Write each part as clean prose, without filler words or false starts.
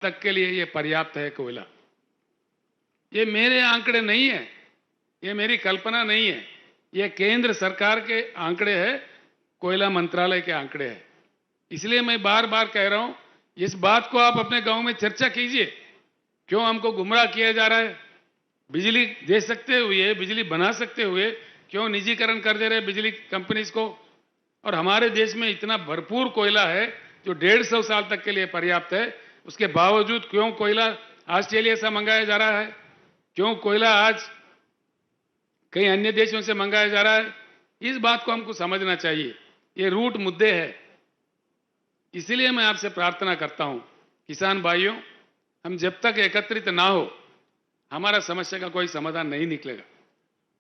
तक के लिए ये पर्याप्त है कोयला। ये मेरे आंकड़े नहीं है, ये मेरी कल्पना नहीं है, ये केंद्र सरकार के आंकड़े हैं, कोयला मंत्रालय के आंकड़े हैं। इसलिए मैं बार बार कह रहा हूं, इस बात को आप अपने गांव में चर्चा कीजिए। क्यों हमको गुमराह किया जा रहा है? बिजली दे सकते हुए, बिजली बना सकते हुए क्यों निजीकरण कर दे रहे बिजली कंपनीज को? और हमारे देश में इतना भरपूर कोयला है जो 150 साल तक के लिए पर्याप्त है, उसके बावजूद क्यों कोयला ऑस्ट्रेलिया से मंगाया जा रहा है? क्यों कोयला आज कई अन्य देशों से मंगाया जा रहा है? इस बात को हमको समझना चाहिए। ये रूट मुद्दे हैं। इसीलिए मैं आपसे प्रार्थना करता हूं, किसान भाइयों, हम जब तक एकत्रित ना हो, हमारा समस्या का कोई समाधान नहीं निकलेगा।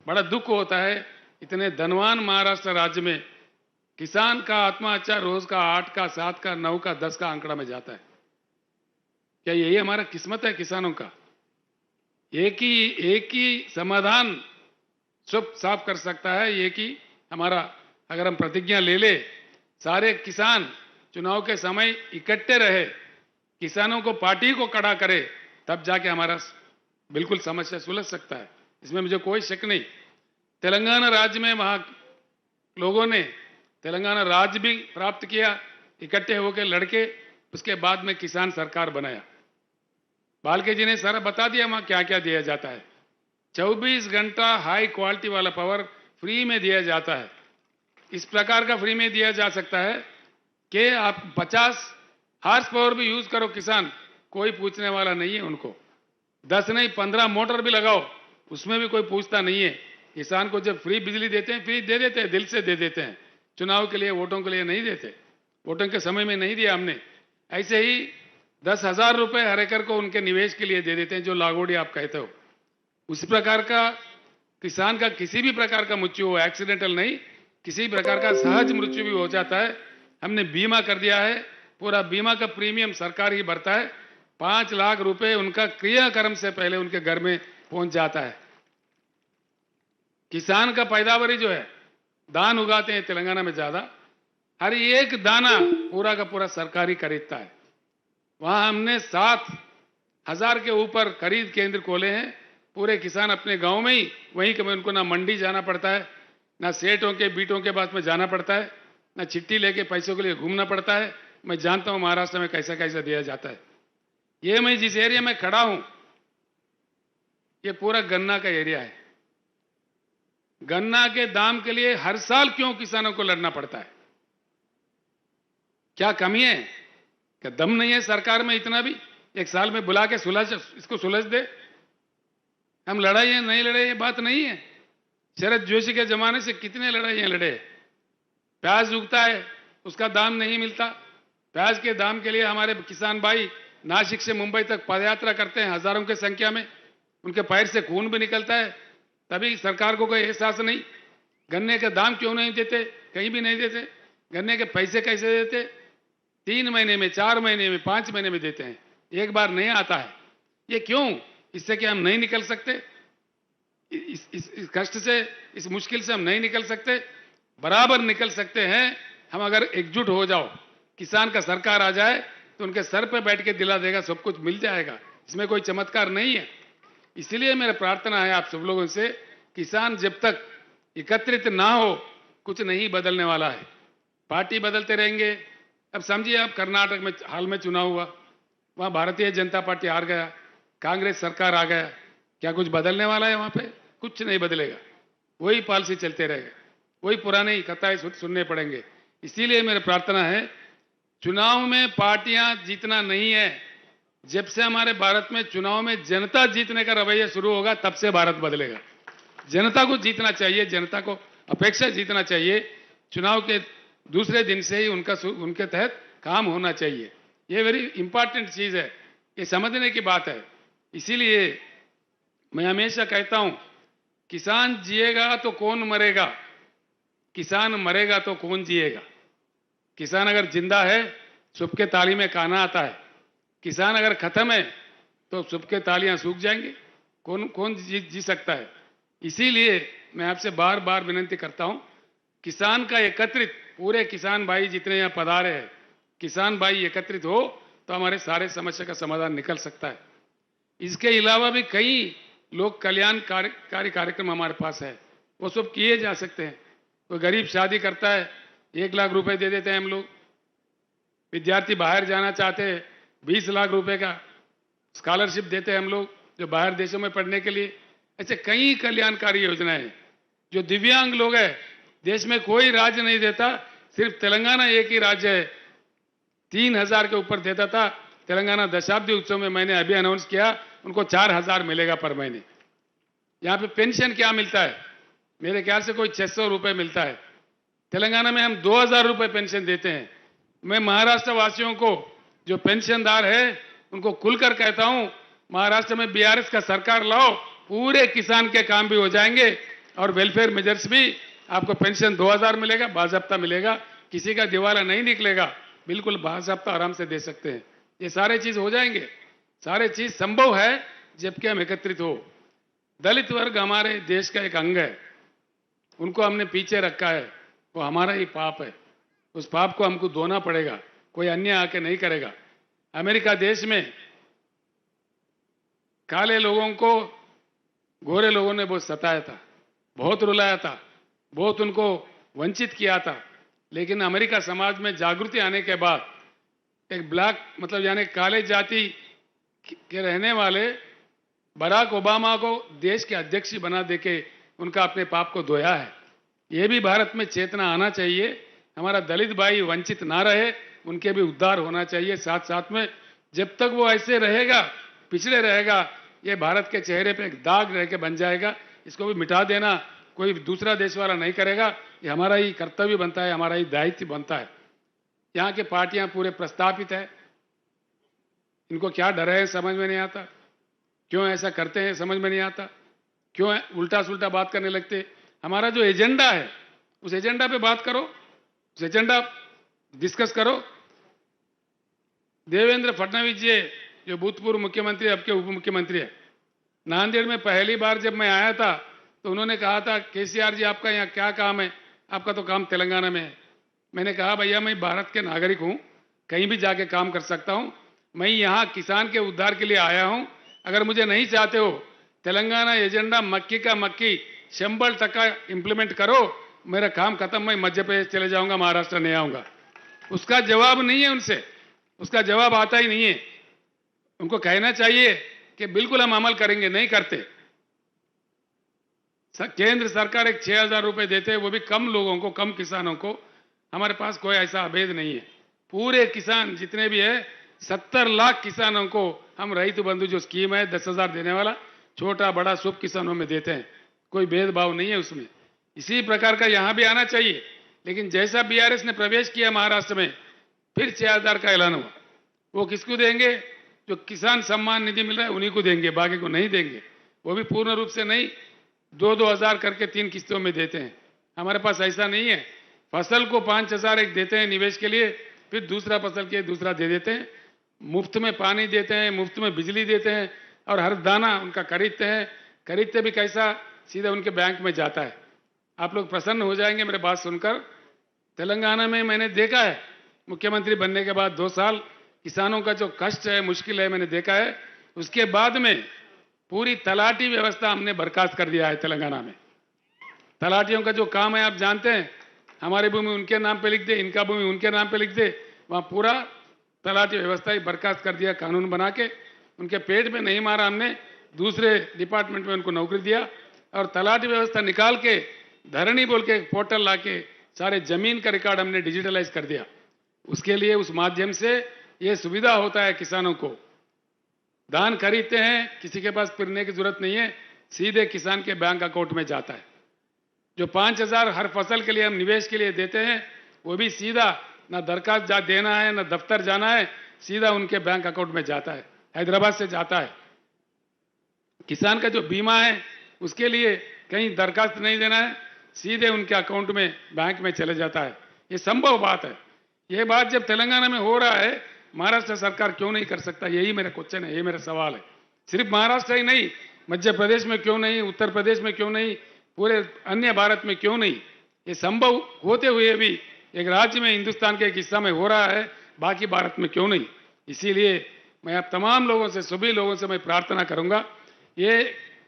बड़ा दुख होता है, इतने धनवान महाराष्ट्र राज्य में किसान का आत्महत्या रोज का 8 का 7 का 9 का 10 का आंकड़ा में जाता है। क्या यही हमारा किस्मत है किसानों का? एक ही समाधान सब साफ कर सकता है। एक ही हमारा, अगर हम प्रतिज्ञा ले सारे किसान चुनाव के समय इकट्ठे रहे, किसानों को पार्टी को खड़ा करे, तब जाके हमारा बिल्कुल समस्या सुलझ सकता है। इसमें मुझे कोई शक नहीं। तेलंगाना राज्य में वहां लोगों ने तेलंगाना राज्य भी प्राप्त किया, इकट्ठे होकर लड़के, उसके बाद में किसान सरकार बनाया। बालके जी ने सारा बता दिया वहां क्या क्या दिया जाता है। 24 घंटा हाई क्वालिटी वाला पावर फ्री में दिया जाता है। इस प्रकार का फ्री में दिया जा सकता है कि आप 50 हार्स पावर भी यूज करो किसान, कोई पूछने वाला नहीं है उनको। 10 नहीं 15 मोटर भी लगाओ, उसमें भी कोई पूछता नहीं है। किसान को जब फ्री बिजली देते हैं, फ्री दे देते हैं, दिल से दे देते हैं। चुनाव के लिए, वोटों के लिए नहीं देते। वोटों के समय में नहीं दिया हमने। ऐसे ही 10,000 रुपए हर एकड़ को उनके निवेश के लिए दे देते हैं, जो लागोड़ी आप कहते हो। उस प्रकार का किसान का किसी भी प्रकार का मृत्यु हो, एक्सीडेंटल नहीं, किसी प्रकार का सहज मृत्यु भी हो जाता है, हमने बीमा कर दिया है। पूरा बीमा का प्रीमियम सरकार ही भरता है। 5 लाख रुपए उनका क्रियाक्रम से पहले उनके घर में पहुंच जाता है। किसान का पैदावारी जो है, धान उगाते हैं तेलंगाना में ज्यादा, हर एक दाना पूरा का पूरा सरकारी खरीदता है। वहां हमने 7,000 के ऊपर खरीद केंद्र खोले हैं। पूरे किसान अपने गांव में ही, वहीं कभी उनको ना मंडी जाना पड़ता है, ना सेठों के बीटों के पास में जाना पड़ता है, ना चिट्ठी लेके पैसों के लिए घूमना पड़ता है। मैं जानता हूं महाराष्ट्र में कैसा कैसा दिया जाता है। ये मैं जिस एरिया में खड़ा हूं, ये पूरा गन्ना का एरिया है। गन्ना के दाम के लिए हर साल क्यों किसानों को लड़ना पड़ता है? क्या कमी है? क्या दम नहीं है सरकार में इतना भी? एक साल में बुला के इसको सुलझ दे। हम लड़ाई है नहीं लड़े, ये बात नहीं है। शरद जोशी के जमाने से कितने लड़ाइयां लड़े। प्याज उगता है, उसका दाम नहीं मिलता। प्याज के दाम के लिए हमारे किसान भाई नासिक से मुंबई तक पदयात्रा करते हैं, हजारों की संख्या में। उनके पैर से खून भी निकलता है, तभी सरकार को कोई एहसास नहीं। गन्ने का दाम क्यों नहीं देते? कहीं भी नहीं देते। गन्ने के पैसे कैसे देते? 3 महीने में, 4 महीने में, 5 महीने में देते हैं, एक बार नहीं आता है। ये क्यों? इससे क्या हम नहीं निकल सकते? इस कष्ट से, इस मुश्किल से हम नहीं निकल सकते? बराबर निकल सकते हैं हम, अगर एकजुट हो जाओ। किसान का सरकार आ जाए तो उनके सर पे बैठ के दिला देगा, सब कुछ मिल जाएगा। इसमें कोई चमत्कार नहीं है। इसलिए मेरा प्रार्थना है आप सब लोगों से, किसान जब तक एकत्रित ना हो, कुछ नहीं बदलने वाला है। पार्टी बदलते रहेंगे। अब समझिए, आप कर्नाटक में हाल में चुनाव हुआ, वहां भारतीय जनता पार्टी हार गया, कांग्रेस सरकार आ गया। क्या कुछ बदलने वाला है? वहां पे कुछ नहीं बदलेगा। वही पॉलिसी चलते रहेगा, वही पुराने ही कथाएं सुनने पड़ेंगे। इसीलिए मेरी प्रार्थना है, चुनाव में पार्टियां जीतना नहीं है। जब से हमारे भारत में चुनाव में जनता जीतने का रवैया शुरू होगा, तब से भारत बदलेगा। जनता को जीतना चाहिए, जनता को अपेक्षा जीतना चाहिए। चुनाव के दूसरे दिन से ही उनके तहत काम होना चाहिए। ये वेरी इंपॉर्टेंट चीज है, ये समझने की बात है। इसीलिए मैं हमेशा कहता हूं, किसान जिएगा तो कौन मरेगा, किसान मरेगा तो कौन जिएगा। किसान अगर जिंदा है, सबके ताली में काना आता है। किसान अगर खत्म है तो सबके तालियां सूख जाएंगी। कौन कौन जी सकता है? इसीलिए मैं आपसे बार बार विनती करता हूं, किसान का एकत्रित, पूरे किसान भाई जितने यहां पधारे हैं, किसान भाई एकत्रित हो, तो हमारे सारे समस्या का समाधान निकल सकता है। इसके अलावा भी कई लोक कल्याणकारी कार्यक्रम हमारे पास है, वो सब किए जा सकते हैं। कोई गरीब शादी करता है, 1 लाख रुपए दे देते हैं हम लोग। विद्यार्थी बाहर जाना चाहते हैं, 20 लाख रुपए का स्कॉलरशिप देते हैं हम लोग, जो बाहर देशों में पढ़ने के लिए। ऐसे कई कल्याणकारी योजनाएं हैं। जो दिव्यांग लोग हैं, देश में कोई राज्य नहीं देता, सिर्फ तेलंगाना एक ही राज्य है 3000 के ऊपर देता था। तेलंगाना दशाब्दी उत्सव में मैंने अभी अनाउंस किया, उनको 4000 मिलेगा पर महीने। यहाँ पे पेंशन क्या मिलता है? मेरे ख्याल से कोई 600 रुपए मिलता है। तेलंगाना में हम 2000 रुपए पेंशन देते हैं। मैं महाराष्ट्र वासियों को, जो पेंशनदार है, उनको खुलकर कहता हूं, महाराष्ट्र में बीआरएस का सरकार लाओ, पूरे किसान के काम भी हो जाएंगे और वेलफेयर मेजर्स भी, आपको पेंशन 2000 मिलेगा, बाजाब्ता मिलेगा, किसी का दिवाला नहीं निकलेगा, बिल्कुल बाजाब्ता आराम से दे सकते हैं। ये सारे चीज हो जाएंगे, सारे चीज संभव है जबकि हम एकत्रित हो। दलित वर्ग हमारे देश का एक अंग है, उनको हमने पीछे रखा है, वो हमारा ही पाप है। उस पाप को हमको धोना पड़ेगा, कोई अन्य आके नहीं करेगा। अमेरिका देश में काले लोगों को गोरे लोगों ने बहुत सताया था, बहुत रुलाया था, बहुत उनको वंचित किया था। लेकिन अमेरिका समाज में जागृति आने के बाद एक ब्लैक, मतलब यानी काले जाति के रहने वाले बराक ओबामा को देश के अध्यक्ष बना देके उनका अपने पाप को धोया है। ये भी भारत में चेतना आना चाहिए। हमारा दलित भाई वंचित ना रहे, उनके भी उद्धार होना चाहिए साथ साथ में। जब तक वो ऐसे रहेगा, पिछड़े रहेगा, ये भारत के चेहरे पे एक दाग रह के बन जाएगा। इसको भी मिटा देना कोई दूसरा देश वाला नहीं करेगा, ये हमारा ही कर्तव्य बनता है, हमारा ही दायित्व बनता है। यहाँ के पार्टियां पूरे प्रस्तापित है, इनको क्या डर है समझ में नहीं आता, क्यों ऐसा करते हैं समझ में नहीं आता, क्यों उल्टा सुल्टा बात करने लगते। हमारा जो एजेंडा है उस एजेंडा पे बात करो, उस एजेंडा डिस्कस करो। देवेंद्र फडणवीस जी जो भूतपूर्व मुख्यमंत्री, अब के उप मुख्यमंत्री है, नांदेड़ में पहली बार जब मैं आया था तो उन्होंने कहा था, केसीआर जी आपका यहाँ क्या काम है? आपका तो काम तेलंगाना में है। मैंने कहा भैया मैं भारत के नागरिक हूँ, कहीं भी जाके काम कर सकता हूँ, मैं यहाँ किसान के उद्धार के लिए आया हूँ। अगर मुझे नहीं चाहते हो, तेलंगाना एजेंडा मक्की का मक्की 100% इंप्लीमेंट करो, मेरा काम खत्म, मैं मध्य प्रदेश चले जाऊंगा, महाराष्ट्र नहीं आऊंगा। उसका जवाब नहीं है उनसे, उसका जवाब आता ही नहीं है। उनको कहना चाहिए कि बिल्कुल हम अमल करेंगे, नहीं करते। केंद्र सरकार एक 6000 रुपए देते हैं, वो भी कम लोगों को, कम किसानों को। हमारे पास कोई ऐसा अभेद नहीं है। पूरे किसान जितने भी है, 70 लाख किसानों को हम रईत बंधु जो स्कीम है 10,000 देने वाला, छोटा बड़ा सब किसानों में देते हैं, कोई भेदभाव नहीं है उसमें। इसी प्रकार का यहां भी आना चाहिए। लेकिन जैसा बीआरएस ने प्रवेश किया महाराष्ट्र में, फिर 6000 का ऐलान हुआ। वो किसको देंगे? जो किसान सम्मान निधि मिल रहा है उन्हीं को देंगे, बाकी को नहीं देंगे। वो भी पूर्ण रूप से नहीं, 2-2 हजार करके 3 किस्तों में देते हैं। हमारे पास ऐसा नहीं है। फसल को 5000 एक देते हैं निवेश के लिए, फिर दूसरा फसल के दूसरा दे देते हैं। मुफ्त में पानी देते हैं, मुफ्त में बिजली देते हैं, और हर दाना उनका खरीदते हैं। खरीदते भी कैसा? सीधा उनके बैंक में जाता है। आप लोग प्रसन्न हो जाएंगे मेरे बात सुनकर। तेलंगाना में मैंने देखा है, मुख्यमंत्री बनने के बाद 2 साल किसानों का जो कष्ट है, मुश्किल है, मैंने देखा है। उसके बाद में पूरी तलाटी व्यवस्था हमने बर्खास्त कर दिया है तेलंगाना में। तलाटियों का जो काम है आप जानते हैं, हमारी भूमि उनके नाम पे लिख दे, इनका भूमि उनके नाम पे लिख दे, वहां पूरा तलाटी व्यवस्था ही बर्खास्त कर दिया कानून बना के। उनके पेट में नहीं मारा हमने, दूसरे डिपार्टमेंट में उनको नौकरी दिया, और तलाटी व्यवस्था निकाल के धरणी बोल के एक पोर्टल ला के सारे जमीन का रिकॉर्ड हमने डिजिटलाइज कर दिया। उसके लिए उस माध्यम से ये सुविधा होता है किसानों को। धान खरीदते हैं, किसी के पास फिरने की जरूरत नहीं है, सीधे किसान के बैंक अकाउंट में जाता है। जो 5000 हर फसल के लिए हम निवेश के लिए देते हैं, वो भी सीधा, ना दरखास्त देना है, ना दफ्तर जाना है, सीधा उनके बैंक अकाउंट में जाता है, हैदराबाद से जाता है। किसान का जो बीमा है उसके लिए कहीं दरखास्त नहीं देना है, सीधे उनके अकाउंट में बैंक में चले जाता है। ये संभव बात है। ये बात जब तेलंगाना में हो रहा है, महाराष्ट्र सरकार क्यों नहीं कर सकता? यही मेरा क्वेश्चन है, यही मेरा सवाल है। सिर्फ महाराष्ट्र ही नहीं, मध्य प्रदेश में क्यों नहीं, उत्तर प्रदेश में क्यों नहीं, पूरे अन्य भारत में क्यों नहीं? ये संभव होते हुए भी एक राज्य में, हिंदुस्तान के एक हिस्सा में हो रहा है, बाकी भारत में क्यों नहीं? इसीलिए मैं आप तमाम लोगों से, सभी लोगों से मैं प्रार्थना करूंगा, ये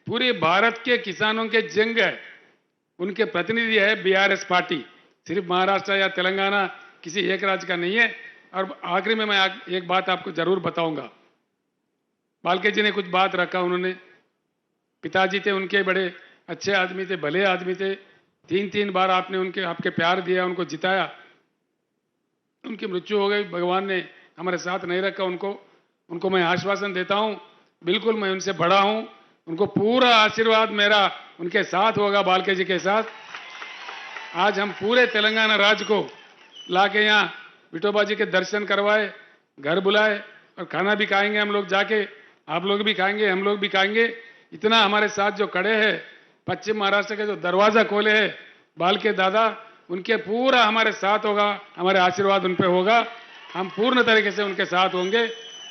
पूरे भारत के किसानों के जंग है, उनके प्रतिनिधि है बीआरएस पार्टी, सिर्फ महाराष्ट्र या तेलंगाना किसी एक राज्य का नहीं है। और आखिरी में मैं एक बात आपको जरूर बताऊंगा। बालके जी ने कुछ बात रखा, उन्होंने, पिताजी थे उनके, बड़े अच्छे आदमी थे, भले आदमी थे, 3 बार आपने आपके प्यार दिया, उनको जिताया, उनकी मृत्यु हो गई, भगवान ने हमारे साथ नहीं रखा उनको मैं आश्वासन देता हूं, बिल्कुल मैं उनसे बड़ा हूं, उनको पूरा आशीर्वाद मेरा उनके साथ होगा, बालके जी के साथ। आज हम पूरे तेलंगाना राज्य को लाके यहाँ विठोबा जी के दर्शन करवाए, घर बुलाए और खाना भी खाएंगे हम लोग जाके, आप लोग भी खाएंगे, हम लोग भी खाएंगे। इतना हमारे साथ जो खड़े हैं, पश्चिम महाराष्ट्र के जो दरवाजा खोले हैं बालके दादा, उनके पूरा हमारे साथ होगा, हमारे आशीर्वाद उन पे होगा, हम पूर्ण तरीके से उनके साथ होंगे।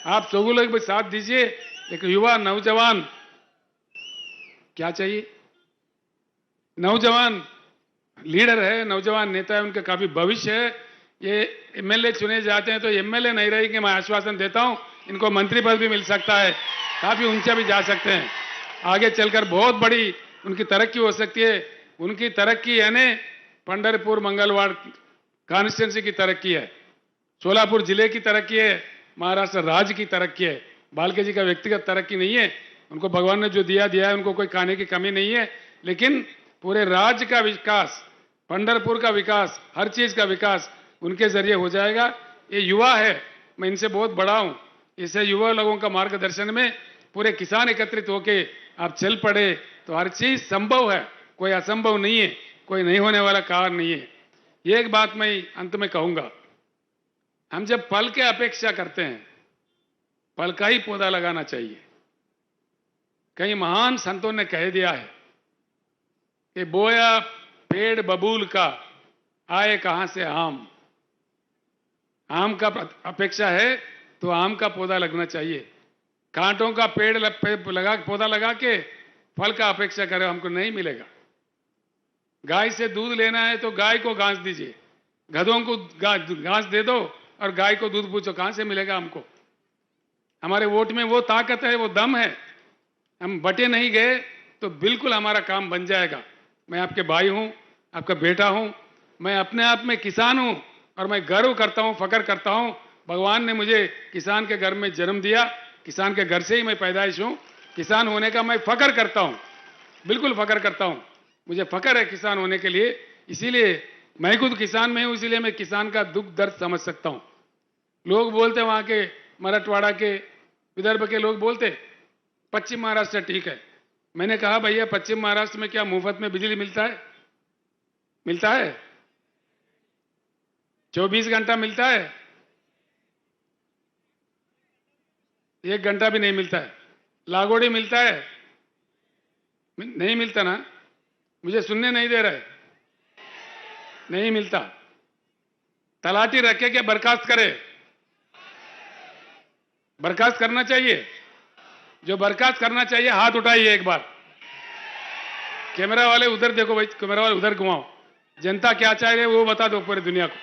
आप सब लोग भी साथ दीजिए। एक युवा नौजवान, क्या चाहिए, नौजवान लीडर है, नौजवान नेता है, उनका काफी भविष्य है। ये एमएलए चुने जाते हैं तो एमएलए नहीं रहेंगे, मैं आश्वासन देता हूं, इनको मंत्री पद भी मिल सकता है, काफी ऊंचा भी जा सकते हैं, आगे चलकर बहुत बड़ी उनकी तरक्की हो सकती है। उनकी तरक्की यानी पंढरपुर मंगलवार कॉन्स्टिट्यूंसी की तरक्की है, सोलापुर जिले की तरक्की है, महाराष्ट्र राज्य की तरक्की है। बालके जी का व्यक्तिगत तरक्की नहीं है, उनको भगवान ने जो दिया है, उनको कोई खाने की कमी नहीं है, लेकिन पूरे राज्य का विकास, पंढरपुर का विकास, हर चीज का विकास उनके जरिए हो जाएगा। ये युवा है, मैं इनसे बहुत बड़ा हूं, इसे युवा लोगों का मार्गदर्शन में पूरे किसान एकत्रित होके आप चल पड़े तो हर चीज संभव है, कोई असंभव नहीं है, कोई नहीं होने वाला कारण नहीं है। एक बात मैं अंत में कहूंगा, हम जब फल के अपेक्षा करते हैं, फल का ही पौधा लगाना चाहिए। कई महान संतों ने कह दिया है कि बोया पेड़ बबूल का, आए कहां से आम। आम का अपेक्षा है तो आम का पौधा लगना चाहिए। कांटों का पेड़ पौधा लगा के फल का अपेक्षा करें, हमको नहीं मिलेगा। गाय से दूध लेना है तो गाय को घास दीजिए, गधों को घास दे दो और गाय को दूध पूछो, कहां से मिलेगा हमको। हमारे वोट में वो ताकत है, वो दम है, हम बटे नहीं गए तो बिल्कुल हमारा काम बन जाएगा। मैं आपके भाई हूं, आपका बेटा हूं, मैं अपने आप में किसान हूं और मैं गर्व करता हूं, फख्र करता हूं, भगवान ने मुझे किसान के घर में जन्म दिया, किसान के घर से ही मैं पैदाइश हूं, किसान होने का मैं फख्र करता हूं, बिल्कुल फख्र करता हूं, मुझे फख्र है किसान होने के लिए। इसीलिए मैं खुद किसान में हूं, इसीलिए मैं किसान का दुख दर्द समझ सकता हूं। लोग बोलते वहां के मराठवाड़ा के, विदर्भ के लोग बोलते पश्चिम महाराष्ट्र ठीक है। मैंने कहा भैया पश्चिम महाराष्ट्र में क्या मुफ्त में बिजली मिलता है? मिलता है? 24 घंटा मिलता है? 1 घंटा भी नहीं मिलता है। लागोड़ी मिलता है? नहीं मिलता ना, मुझे सुनने नहीं दे रहे, नहीं मिलता। तलाटी रखे के बर्खास्त करे, बर्खास्त करना चाहिए। जो बर्खास्त करना चाहिए हाथ उठाइए एक बार। कैमरा वाले उधर देखो भाई, कैमरा वाले उधर घुमाओ, जनता क्या चाह रही है वो बता दो पूरी दुनिया को।